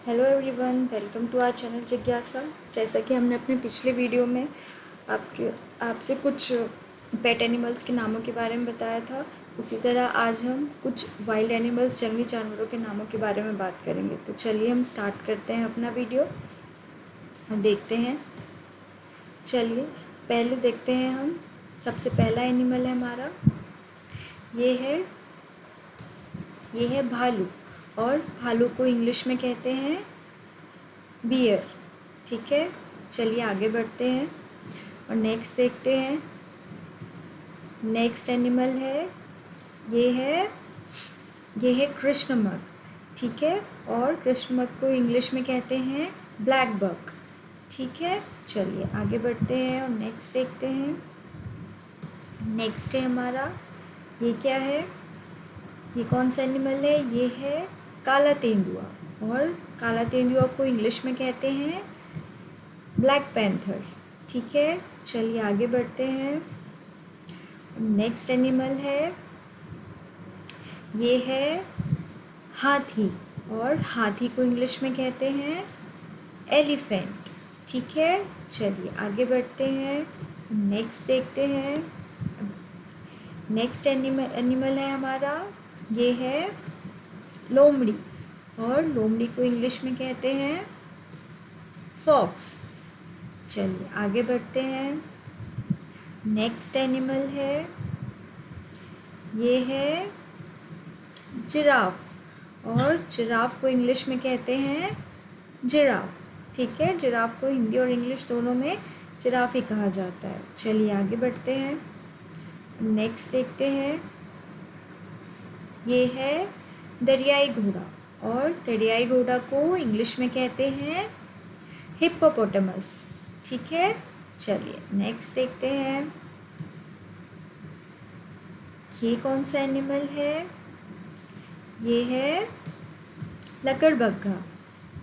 Hello everyone, welcome to our channel जिज्ञासा। जैसा कि हमने अपने पिछले वीडियो में आपसे कुछ पेट एनिमल्स के नामों के बारे में बताया था, उसी तरह आज हम कुछ वाइल्ड एनिमल्स, जंगली जानवरों के नामों के बारे में बात करेंगे। तो चलिए हम स्टार्ट करते हैं अपना वीडियो और देखते हैं। चलिए पहले देखते हैं हम। सबसे पहला एनिमल है हमारा, ये है भालू। और भालू को इंग्लिश में कहते हैं बियर। ठीक है, चलिए आगे बढ़ते हैं और नेक्स्ट देखते हैं। नेक्स्ट एनिमल है, ये है कृष्णमृग। ठीक है, और कृष्णमृग को इंग्लिश में कहते हैं ब्लैक बक। ठीक है, चलिए आगे बढ़ते हैं और नेक्स्ट देखते हैं। नेक्स्ट है हमारा, ये क्या है, ये कौन सा एनिमल है? ये है काला तेंदुआ। और काला तेंदुआ को इंग्लिश में कहते हैं ब्लैक पैंथर। ठीक है, चलिए आगे बढ़ते हैं। नेक्स्ट एनिमल है, ये है हाथी। और हाथी को इंग्लिश में कहते हैं एलिफेंट। ठीक है, चलिए आगे बढ़ते हैं। नेक्स्ट देखते हैं। नेक्स्ट एनिमल है हमारा, ये है लोमड़ी। और लोमड़ी को इंग्लिश में कहते हैं फॉक्स। चलिए आगे बढ़ते हैं। नेक्स्ट एनिमल है, ये है जिराफ। और जिराफ को इंग्लिश में कहते हैं जिराफ। ठीक है, जिराफ को हिंदी और इंग्लिश दोनों में जिराफ ही कहा जाता है। चलिए आगे बढ़ते हैं। नेक्स्ट देखते हैं, ये है दरियाई घोड़ा। और दरियाई घोड़ा को इंग्लिश में कहते हैं हिप्पोपोटामस। ठीक है, चलिए नेक्स्ट देखते हैं। ये कौन सा एनिमल है? ये है लकड़बग्घा।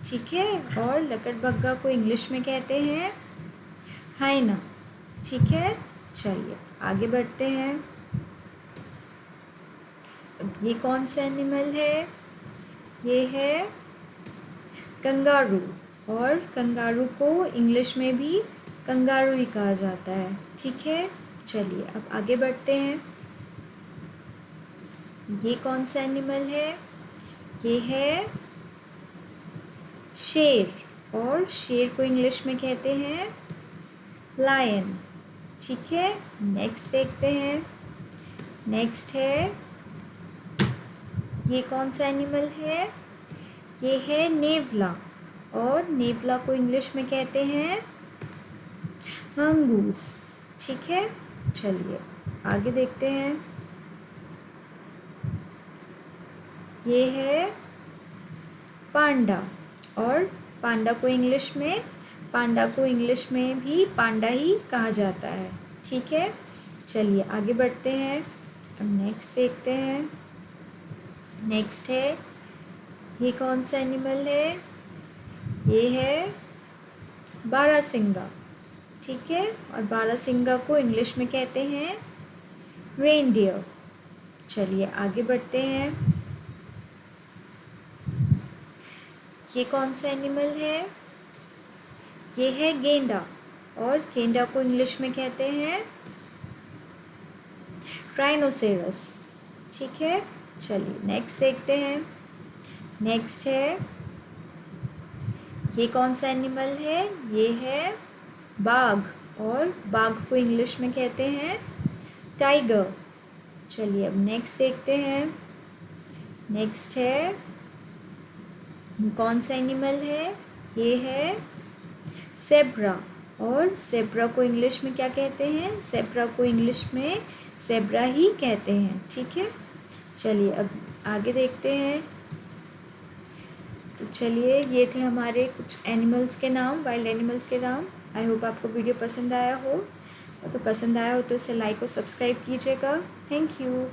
ठीक है, और लकड़बग्घा को इंग्लिश में कहते हैं हाइना। ठीक है, चलिए आगे बढ़ते हैं। अब ये कौन सा एनिमल है? ये है कंगारू। और कंगारू को इंग्लिश में भी कंगारू ही कहा जाता है। ठीक है, चलिए अब आगे बढ़ते हैं। ये कौन सा एनिमल है? ये है शेर। और शेर को इंग्लिश में कहते हैं लायन। ठीक है, नेक्स्ट देखते हैं। नेक्स्ट है, ये कौन सा एनिमल है? ये है नेवला। और नेवला को इंग्लिश में कहते हैं मंगूस। ठीक है, चलिए आगे देखते हैं। ये है पांडा। और पांडा को इंग्लिश में भी पांडा ही कहा जाता है। ठीक है, चलिए आगे बढ़ते हैं। अब नेक्स्ट देखते हैं। नेक्स्ट है, ये कौन सा एनिमल है? ये है बारहसिंगा। ठीक है, और बारहसिंगा को इंग्लिश में कहते हैं रेनडियर। चलिए आगे बढ़ते हैं। ये कौन सा एनिमल है? ये है गेंडा। और गेंडा को इंग्लिश में कहते हैं राइनोसेरस। ठीक है, चलिए नेक्स्ट देखते हैं। नेक्स्ट है, ये कौन सा एनिमल है? ये है बाघ। और बाघ को इंग्लिश में कहते हैं टाइगर। चलिए अब नेक्स्ट देखते हैं। नेक्स्ट है, कौन सा एनिमल है? ये है ज़ेब्रा। और ज़ेब्रा को इंग्लिश में क्या कहते हैं? ज़ेब्रा को इंग्लिश में ज़ेब्रा ही कहते हैं। ठीक है, चलिए अब आगे देखते हैं। तो चलिए, ये थे हमारे कुछ एनिमल्स के नाम, वाइल्ड एनिमल्स के नाम। आई होप आपको वीडियो पसंद आया हो। अगर पसंद आया हो तो इसे लाइक और सब्सक्राइब कीजिएगा। Thank you.